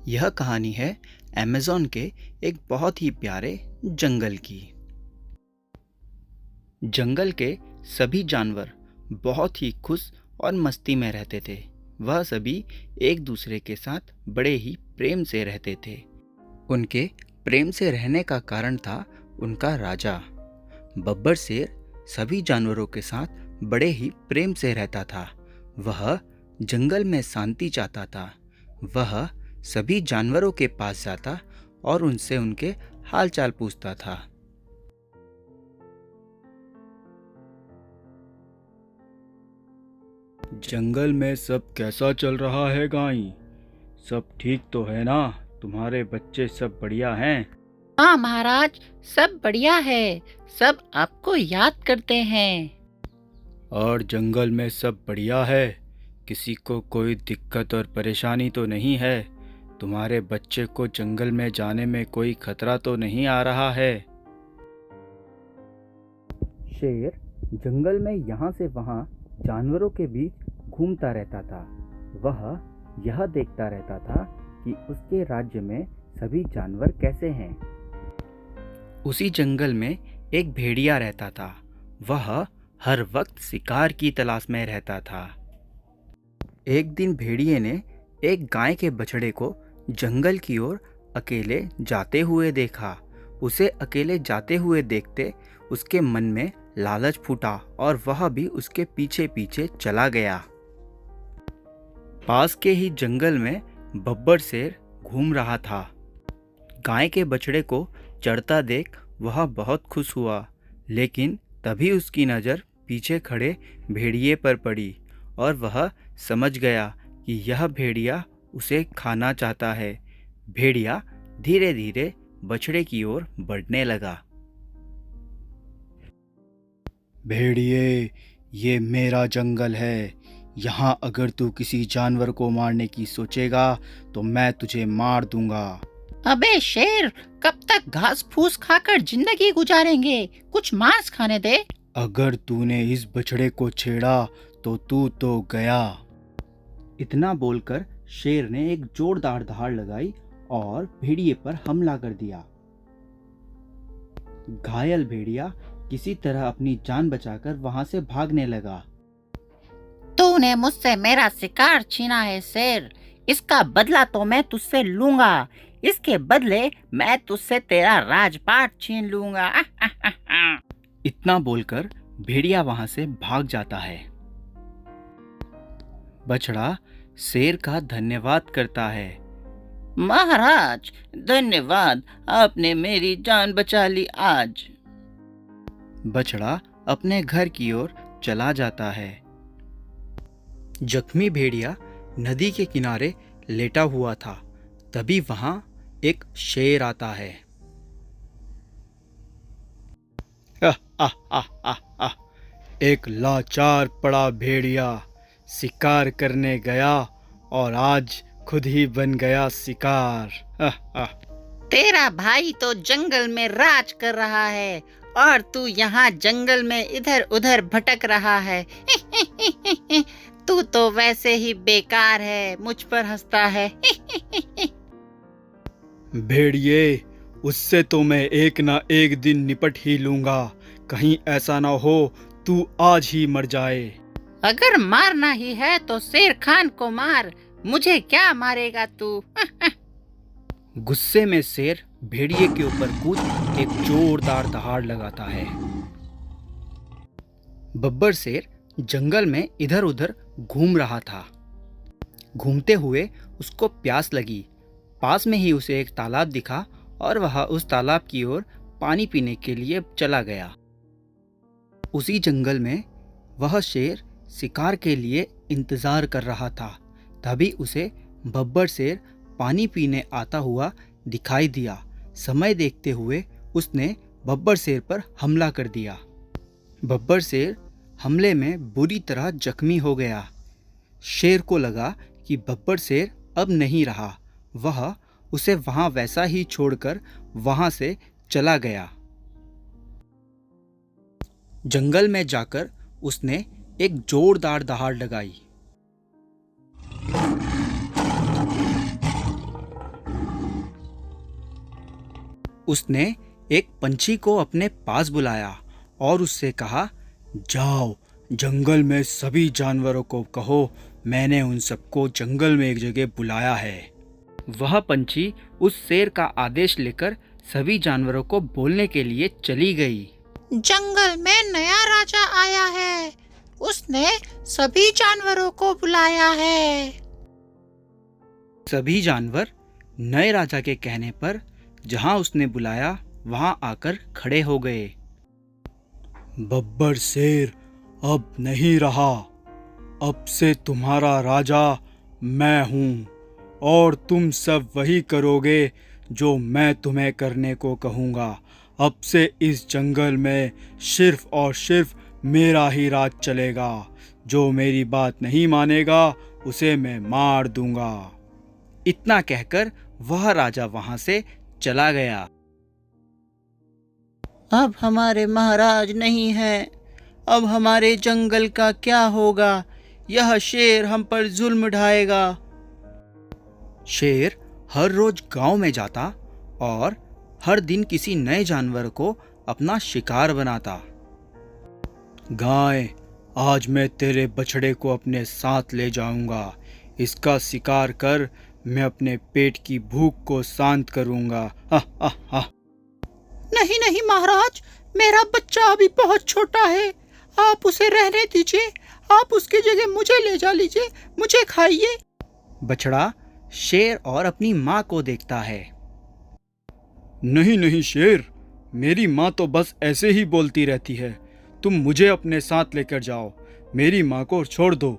यह कहानी है अमेज़न के एक बहुत ही प्यारे जंगल की। जंगल के सभी जानवर बहुत ही खुश और मस्ती में रहते थे। वह सभी एक दूसरे के साथ बड़े ही प्रेम से रहते थे। उनके प्रेम से रहने का कारण था उनका राजा। बब्बर शेर सभी जानवरों के साथ बड़े ही प्रेम से रहता था। वह जंगल में शांति चाहता था। वह सभी जानवरों के पास जाता और उनसे उनके हालचाल पूछता था। जंगल में सब कैसा चल रहा है गाई? सब ठीक तो है ना? तुम्हारे बच्चे सब बढ़िया हैं? हाँ महाराज, सब बढ़िया है। सब आपको याद करते हैं। और जंगल में सब बढ़िया है? किसी को कोई दिक्कत और परेशानी तो नहीं है? तुम्हारे बच्चे को जंगल में जाने में कोई खतरा तो नहीं आ रहा है? शेर जंगल में यहाँ से वहाँ जानवरों के बीच घूमता रहता था। वह यह देखता रहता था कि उसके राज्य में सभी जानवर कैसे हैं। उसी जंगल में एक भेड़िया रहता था। वह हर वक्त शिकार की तलाश में रहता था। एक दिन भेड़िए ने एक गाय के बछड़े को जंगल की ओर अकेले जाते हुए देखा। उसे अकेले जाते हुए देखते उसके मन में लालच फूटा और वह भी उसके पीछे पीछे चला गया। पास के ही जंगल में बब्बर शेर घूम रहा था। गाय के बछड़े को चढ़ता देख वह बहुत खुश हुआ, लेकिन तभी उसकी नज़र पीछे खड़े भेड़िए पर पड़ी और वह समझ गया कि यह भेड़िया उसे खाना चाहता है। भेड़िया धीरे धीरे बछड़े की ओर बढ़ने लगा। भेड़िए, ये मेरा जंगल है। यहाँ अगर तू किसी जानवर को मारने की सोचेगा तो मैं तुझे मार दूंगा। अबे शेर, कब तक घास फूस खाकर जिंदगी गुजारेंगे? कुछ मांस खाने दे। अगर तूने इस बछड़े को छेड़ा तो तू तो गया। इतना बोलकर शेर ने एक जोरदार दहाड़ लगाई और भेड़िए पर हमला कर दिया। घायल भेड़िया किसी तरह अपनी जान बचाकर वहां से भागने लगा। तूने मुझसे मेरा शिकार छीना है शेर। इसका बदला तो मैं तुझसे लूंगा। इसके बदले मैं तुझसे तेरा राजपाट छीन लूंगा। इतना बोलकर भेड़िया वहां से भाग जाता है। बछड़ा शेर का धन्यवाद करता है। महाराज, धन्यवाद, आपने मेरी जान बचा ली आज। बछड़ा अपने घर की ओर चला जाता है। जख्मी भेड़िया नदी के किनारे लेटा हुआ था। तभी वहां एक शेर आता है। आह, आह, आह, आह, आह। एक लाचार पड़ा भेड़िया शिकार करने गया और आज खुद ही बन गया शिकार। आह, आह। तेरा भाई तो जंगल में राज कर रहा है और तू यहाँ जंगल में इधर उधर भटक रहा है। तू तो वैसे ही बेकार है, मुझ पर हंसता है। भेड़िए, उससे तो मैं एक ना एक दिन निपट ही लूंगा। कहीं ऐसा ना हो तू आज ही मर जाए। अगर मारना ही है तो शेर खान को मार। मुझे क्या मारेगा तू? गुस्से में शेर भेड़िए के ऊपर कूद एक जोरदार दहाड़ लगाता है। बब्बर शेर जंगल में इधर उधर घूम रहा था। घूमते हुए उसको प्यास लगी। पास में ही उसे एक तालाब दिखा और वह उस तालाब की ओर पानी पीने के लिए चला गया। उसी जंगल में वह शेर शिकार के लिए इंतजार कर रहा था। तभी उसे बब्बर शेर पानी पीने आता हुआ दिखाई दिया। समय देखते हुए उसने बब्बर शेर पर हमला कर दिया। बब्बर शेर हमले में बुरी तरह जख्मी हो गया। शेर को लगा कि बब्बर शेर अब नहीं रहा। वह उसे वहां वैसा ही छोड़कर वहां से चला गया। जंगल में जाकर उसने एक जोरदार दहाड़ लगाई। उसने एक पंछी को अपने पास बुलाया और उससे कहा, जाओ, जंगल में सभी जानवरों को कहो मैंने उन सबको जंगल में एक जगह बुलाया है। वह पंछी उस शेर का आदेश लेकर सभी जानवरों को बोलने के लिए चली गई। जंगल में नया राजा आया है, उसने सभी जानवरों को बुलाया है। सभी जानवर नए राजा के कहने पर जहां उसने बुलाया वहां आकर खड़े हो गए। बब्बर शेर अब नहीं रहा, अब से तुम्हारा राजा मैं हूँ और तुम सब वही करोगे जो मैं तुम्हें करने को कहूँगा। अब से इस जंगल में सिर्फ और सिर्फ मेरा ही राज चलेगा। जो मेरी बात नहीं मानेगा उसे मैं मार दूंगा। इतना कहकर वह राजा वहां से चला गया। अब हमारे महाराज नहीं है, अब हमारे जंगल का क्या होगा? यह शेर हम पर जुल्म ढाएगा। शेर हर रोज गांव में जाता और हर दिन किसी नए जानवर को अपना शिकार बनाता। गाय, आज मैं तेरे बछड़े को अपने साथ ले जाऊंगा। इसका शिकार कर मैं अपने पेट की भूख को शांत करूंगा। हा हा हा। नहीं नहीं महाराज, मेरा बच्चा अभी बहुत छोटा है, आप उसे रहने दीजिए, आप उसकी जगह मुझे ले जा लीजिए, मुझे खाइए। बछड़ा शेर और अपनी माँ को देखता है। नहीं नहीं शेर, मेरी माँ तो बस ऐसे ही बोलती रहती है, तुम मुझे अपने साथ लेकर जाओ, मेरी माँ को छोड़ दो।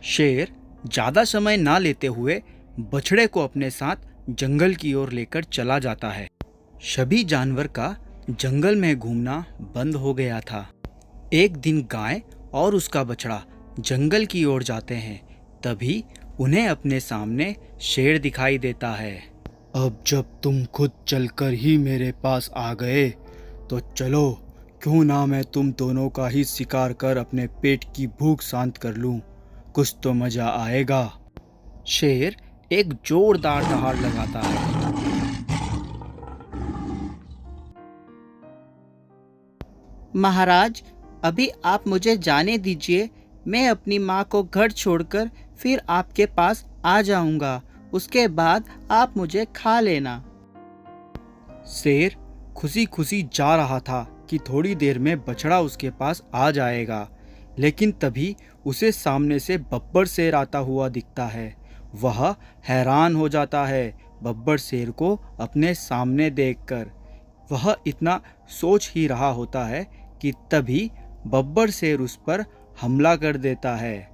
शेर ज्यादा समय ना लेते हुए बछड़े को अपने साथ जंगल की ओर लेकर चला जाता है। सभी जानवर का जंगल में घूमना बंद हो गया था। एक दिन गाय और उसका बछड़ा जंगल की ओर जाते हैं, तभी उन्हें अपने सामने शेर दिखाई देता है। अब जब तुम खुद चलकर ही मेरे पास आ गए तो चलो, क्यों ना मैं तुम दोनों का ही शिकार कर अपने पेट की भूख शांत कर लूं, कुछ तो मजा आएगा। शेर एक जोरदार दहाड़ लगाता है। महाराज, अभी आप मुझे जाने दीजिए, मैं अपनी माँ को घर छोड़कर फिर आपके पास आ जाऊंगा, उसके बाद आप मुझे खा लेना। शेर खुशी खुशी जा रहा था कि थोड़ी देर में बछड़ा उसके पास आ जाएगा, लेकिन तभी उसे सामने से बब्बर शेर आता हुआ दिखता है। वह हैरान हो जाता है बब्बर शेर को अपने सामने देखकर। वह इतना सोच ही रहा होता है कि तभी बब्बर शेर उस पर हमला कर देता है।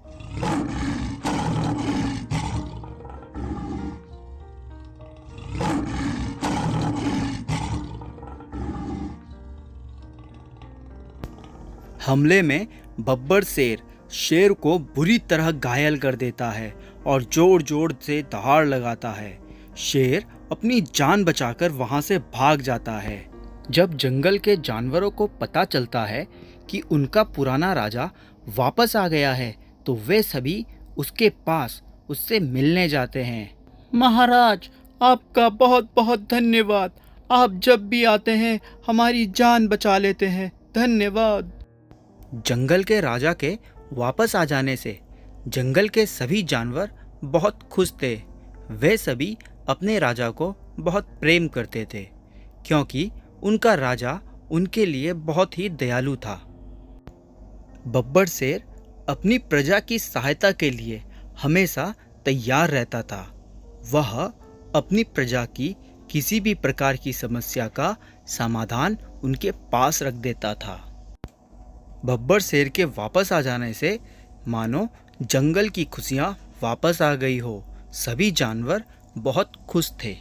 हमले में बब्बर शेर को बुरी तरह घायल कर देता है और जोर जोर से दहाड़ लगाता है। शेर अपनी जान बचाकर वहां से भाग जाता है। जब जंगल के जानवरों को पता चलता है कि उनका पुराना राजा वापस आ गया है, तो वे सभी उसके पास उससे मिलने जाते हैं। महाराज, आपका बहुत बहुत धन्यवाद, आप जब भी आते हैं हमारी जान बचा लेते हैं, धन्यवाद। जंगल के राजा के वापस आ जाने से जंगल के सभी जानवर बहुत खुश थे। वे सभी अपने राजा को बहुत प्रेम करते थे, क्योंकि उनका राजा उनके लिए बहुत ही दयालु था। बब्बर शेर अपनी प्रजा की सहायता के लिए हमेशा तैयार रहता था। वह अपनी प्रजा की किसी भी प्रकार की समस्या का समाधान उनके पास रख देता था। बब्बर शेर के वापस आ जाने से मानो जंगल की खुशियाँ वापस आ गई हो। सभी जानवर बहुत खुश थे।